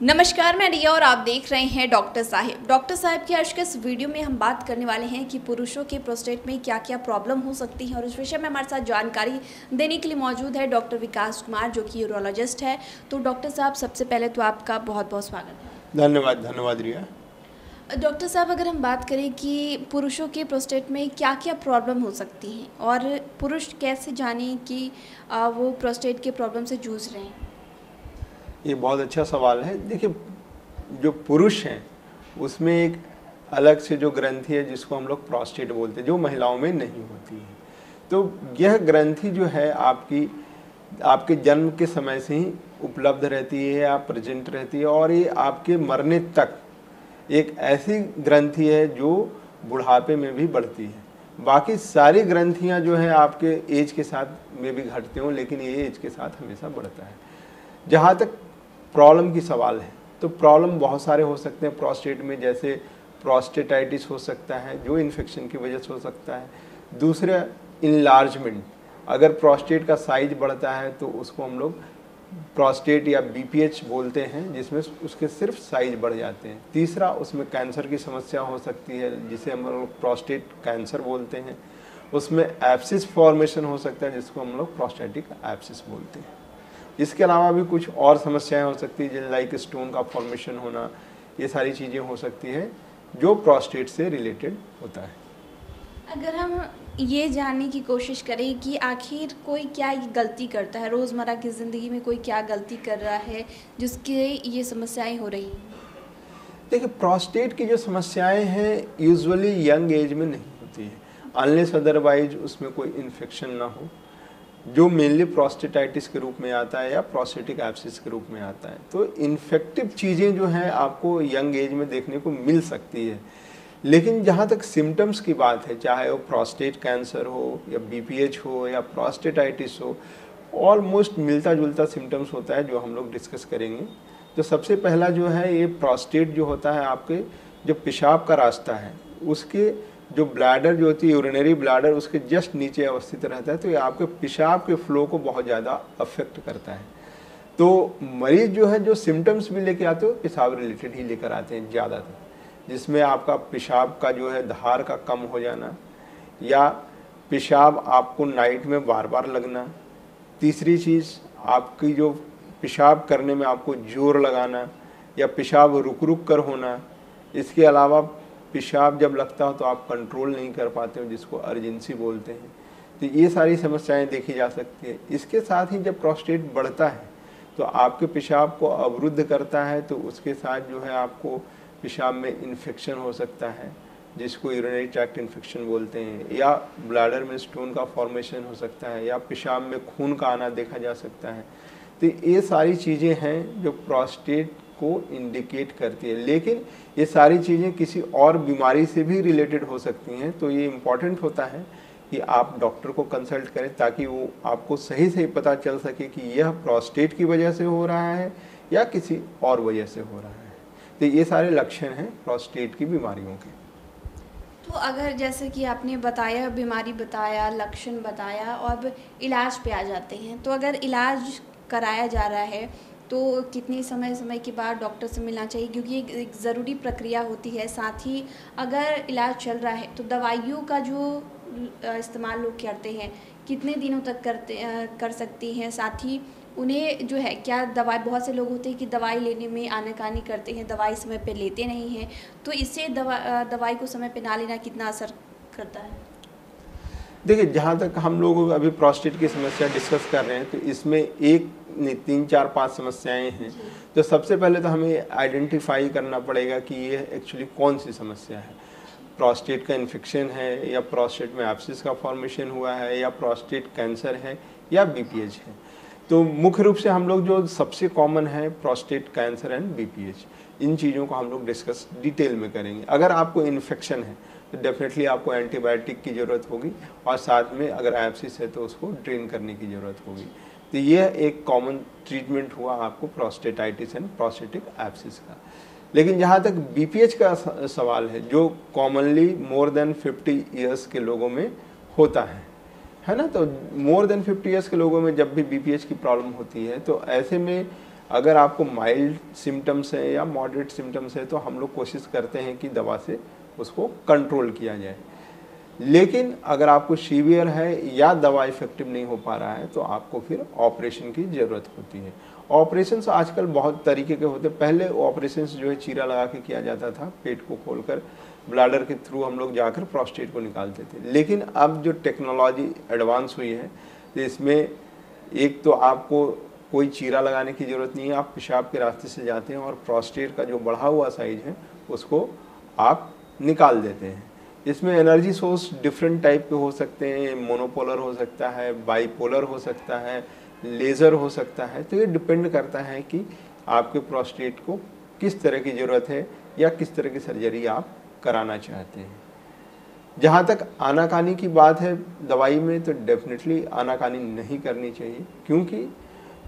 नमस्कार, मैं रिया और आप देख रहे हैं डॉक्टर साहिब। डॉक्टर साहिब की आज के इस वीडियो में हम बात करने वाले हैं कि पुरुषों के प्रोस्टेट में क्या क्या प्रॉब्लम हो सकती है और इस विषय में हमारे साथ जानकारी देने के लिए मौजूद है डॉक्टर विकास कुमार, जो कि यूरोलॉजिस्ट है। तो डॉक्टर साहब, सबसे पहले तो आपका बहुत बहुत स्वागत है। धन्यवाद रिया। डॉक्टर साहब, अगर हम बात करें कि पुरुषों के प्रोस्टेट में क्या क्या प्रॉब्लम हो सकती हैं और पुरुष कैसे जाने कि वो प्रोस्टेट के प्रॉब्लम से जूझ रहे हैं। ये बहुत अच्छा सवाल है। देखिए, जो पुरुष हैं उसमें एक अलग से जो ग्रंथि है जिसको हम लोग प्रोस्टेट बोलते हैं, जो महिलाओं में नहीं होती है। तो यह ग्रंथि जो है आपके जन्म के समय से ही उपलब्ध रहती है या प्रेजेंट रहती है, और ये आपके मरने तक एक ऐसी ग्रंथि है जो बुढ़ापे में भी बढ़ती है। बाकी सारी ग्रंथियां जो हैं आपके एज के साथ में भी घटते हों, लेकिन ये एज के साथ हमेशा बढ़ता है। जहाँ तक प्रॉब्लम की सवाल है, तो प्रॉब्लम बहुत सारे हो सकते हैं प्रोस्टेट में, जैसे प्रोस्टेटाइटिस हो सकता है जो इन्फेक्शन की वजह से हो सकता है। दूसरा, इनलार्जमेंट, अगर प्रोस्टेट का साइज बढ़ता है तो उसको हम लोग प्रोस्टेट या बीपीएच बोलते हैं, जिसमें उसके सिर्फ साइज बढ़ जाते हैं। तीसरा, उसमें कैंसर की समस्या हो सकती है जिसे हम लोग प्रोस्टेट कैंसर बोलते हैं। उसमें एब्सिस फॉर्मेशन हो सकता है जिसको हम लोग प्रोस्टेटिक एब्सिस बोलते हैं। इसके अलावा भी कुछ और समस्याएं हो सकती है, जैसे लाइक स्टोन का फॉर्मेशन होना, ये सारी चीज़ें हो सकती है जो प्रोस्टेट से रिलेटेड होता है। अगर हम ये जानने की कोशिश करें कि आखिर कोई क्या गलती करता है, रोज़मर्रा की ज़िंदगी में कोई क्या गलती कर रहा है जिसके ये समस्याएं हो रही हैं। देखिए, प्रोस्टेट की जो समस्याएं हैं यूजुअली यंग एज में नहीं होती है, अनलेस अदरवाइज उसमें कोई इन्फेक्शन ना हो, जो मेनली प्रोस्टेटाइटिस के रूप में आता है या प्रोस्टेटिक एब्सिस के रूप में आता है। तो इन्फेक्टिव चीज़ें जो हैं आपको यंग एज में देखने को मिल सकती है। लेकिन जहाँ तक सिम्टम्स की बात है, चाहे वो प्रोस्टेट कैंसर हो या बीपीएच हो या प्रोस्टेटाइटिस हो, ऑलमोस्ट मिलता जुलता सिम्टम्स होता है जो हम लोग डिस्कस करेंगे। तो सबसे पहला जो है, ये प्रोस्टेट जो होता है आपके जो पेशाब का रास्ता है, उसके जो ब्लैडर जो होती है, यूरिनरी ब्लैडर, उसके जस्ट नीचे अवस्थित रहता है। तो ये आपके पेशाब के फ्लो को बहुत ज़्यादा अफेक्ट करता है। तो मरीज जो है, जो सिम्टम्स भी लेके आते हो पेशाब रिलेटेड ही लेकर आते हैं ज़्यादातर, जिसमें आपका पेशाब का जो है धार का कम हो जाना, या पेशाब आपको नाइट में बार बार लगना। तीसरी चीज़, आपकी जो पेशाब करने में आपको जोर लगाना या पेशाब रुक रुक कर होना। इसके अलावा पेशाब जब लगता हो तो आप कंट्रोल नहीं कर पाते हो, जिसको अर्जेंसी बोलते हैं। तो ये सारी समस्याएं देखी जा सकती है। इसके साथ ही जब प्रोस्टेट बढ़ता है तो आपके पेशाब को अवरुद्ध करता है, तो उसके साथ जो है आपको पेशाब में इन्फेक्शन हो सकता है, जिसको यूरिनरी ट्रैक्ट इन्फेक्शन बोलते हैं, या ब्लैडर में स्टोन का फॉर्मेशन हो सकता है, या पेशाब में खून का आना देखा जा सकता है। तो ये सारी चीज़ें हैं जो प्रोस्टेट को इंडिकेट करती है। लेकिन ये सारी चीज़ें किसी और बीमारी से भी रिलेटेड हो सकती हैं, तो ये इम्पॉर्टेंट होता है कि आप डॉक्टर को कंसल्ट करें, ताकि वो आपको सही सही पता चल सके कि यह प्रोस्टेट की वजह से हो रहा है या किसी और वजह से हो रहा है। तो ये सारे लक्षण हैं प्रोस्टेट की बीमारियों के। तो अगर जैसे कि आपने बताया, बीमारी बताया, लक्षण बताया, और अब इलाज पे आ जाते हैं, तो अगर इलाज कराया जा रहा है तो कितने समय के बाद डॉक्टर से मिलना चाहिए, क्योंकि एक ज़रूरी प्रक्रिया होती है। साथ ही अगर इलाज चल रहा है तो दवाइयों का जो इस्तेमाल लोग करते हैं, कितने दिनों तक कर सकते हैं। साथ ही उन्हें जो है क्या दवाई, बहुत से लोग होते हैं कि दवाई लेने में आनाकानी करते हैं, दवाई समय पे लेते नहीं हैं, तो इससे दवाई को समय पे ना लेना कितना असर करता है। देखिए, जहाँ तक हम लोग अभी प्रोस्टेट की समस्या डिस्कस कर रहे हैं, तो इसमें एक नहीं 3 4 5 समस्याएं हैं। तो सबसे पहले तो हमें आइडेंटिफाई करना पड़ेगा कि ये एक्चुअली कौन सी समस्या है। प्रोस्टेट का इन्फेक्शन है, या प्रोस्टेट में एब्सिस का फॉर्मेशन हुआ है, या प्रोस्टेट कैंसर है, या बीपीएच है। तो मुख्य रूप से हम लोग जो सबसे कॉमन है प्रोस्टेट कैंसर एंड बीपीएच, इन चीज़ों को हम लोग डिस्कस डिटेल में करेंगे। अगर आपको इन्फेक्शन है तो डेफिनेटली आपको एंटीबायोटिक की ज़रूरत होगी, और साथ में अगर एब्सिस है तो उसको ड्रेन करने की ज़रूरत होगी। तो यह एक कॉमन ट्रीटमेंट हुआ आपको प्रोस्टेटाइटिस एंड प्रोस्टेटिक एब्सिस का। लेकिन जहाँ तक बीपीएच का सवाल है, जो कॉमनली मोर देन 50 ईयर्स के लोगों में होता है ना, तो मोर देन 50 ईयर्स के लोगों में जब भी बीपीएच की प्रॉब्लम होती है, तो ऐसे में अगर आपको माइल्ड सिम्टम्स है या मॉडरेट सिम्टम्स है तो हम लोग कोशिश करते हैं कि दवा से उसको कंट्रोल किया जाए। लेकिन अगर आपको सीवियर है या दवा इफेक्टिव नहीं हो पा रहा है तो आपको फिर ऑपरेशन की ज़रूरत होती है। ऑपरेशंस आजकल बहुत तरीके के होते हैं। पहले ऑपरेशंस जो है चीरा लगा के किया जाता था, पेट को खोलकर ब्लैडर के थ्रू हम लोग जाकर प्रोस्टेट को निकालते थे। लेकिन अब जो टेक्नोलॉजी एडवांस हुई है तो इसमें एक तो आपको कोई चीरा लगाने की ज़रूरत नहीं है, आप पेशाब के रास्ते से जाते हैं और प्रोस्टेट का जो बढ़ा हुआ साइज है उसको आप निकाल देते हैं। इसमें एनर्जी सोर्स डिफरेंट टाइप के हो सकते हैं, मोनोपोलर हो सकता है, बाईपोलर हो सकता है, लेज़र हो सकता है। तो ये डिपेंड करता है कि आपके प्रोस्टेट को किस तरह की ज़रूरत है या किस तरह की सर्जरी आप कराना चाहते हैं। जहाँ तक आनाकानी की बात है दवाई में, तो डेफिनेटली आनाकानी नहीं करनी चाहिए, क्योंकि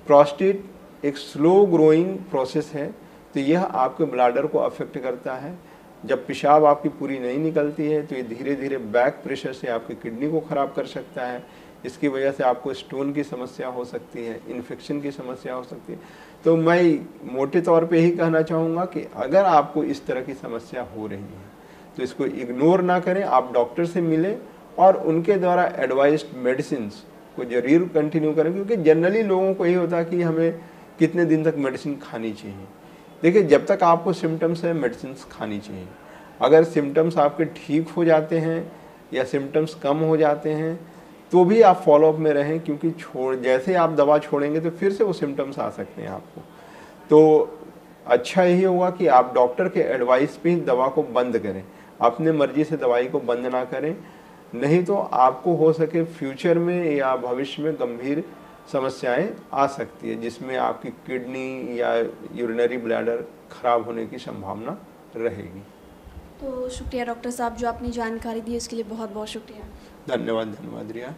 प्रोस्टेट एक स्लो ग्रोइंग प्रोसेस है। तो यह आपके ब्लैडर को अफेक्ट करता है। जब पेशाब आपकी पूरी नहीं निकलती है तो ये धीरे धीरे बैक प्रेशर से आपकी किडनी को ख़राब कर सकता है। इसकी वजह से आपको स्टोन की समस्या हो सकती है, इन्फेक्शन की समस्या हो सकती है। तो मैं मोटे तौर पे यही कहना चाहूँगा कि अगर आपको इस तरह की समस्या हो रही है तो इसको इग्नोर ना करें, आप डॉक्टर से मिलें और उनके द्वारा एडवाइज्ड मेडिसिन्स को जरूर कंटिन्यू करें। क्योंकि जनरली लोगों को यही होता है कि हमें कितने दिन तक मेडिसिन खानी चाहिए। देखिए, जब तक आपको सिम्टम्स है मेडिसिन खानी चाहिए। अगर सिम्टम्स आपके ठीक हो जाते हैं या सिम्टम्स कम हो जाते हैं तो भी आप फॉलोअप में रहें, क्योंकि जैसे आप दवा छोड़ेंगे तो फिर से वो सिम्टम्स आ सकते हैं आपको। तो अच्छा यही होगा कि आप डॉक्टर के एडवाइस पे ही दवा को बंद करें, अपने मर्जी से दवाई को बंद ना करें। नहीं तो आपको हो सके फ्यूचर में या भविष्य में गंभीर समस्याएं आ सकती है, जिसमें आपकी किडनी या यूरिनरी ब्लैडर खराब होने की संभावना रहेगी। तो शुक्रिया डॉक्टर साहब, जो आपने जानकारी दी उसके लिए बहुत बहुत शुक्रिया। धन्यवाद रिया।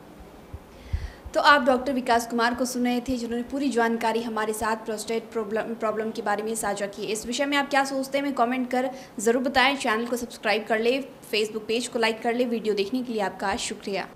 तो आप डॉक्टर विकास कुमार को सुन रहे थे, जिन्होंने पूरी जानकारी हमारे साथ प्रोस्टेट प्रॉब्लम के बारे में साझा की। इस विषय में आप क्या सोचते हैं, हमें कमेंट कर ज़रूर बताएं। चैनल को सब्सक्राइब कर ले, फेसबुक पेज को लाइक कर ले। वीडियो देखने के लिए आपका शुक्रिया।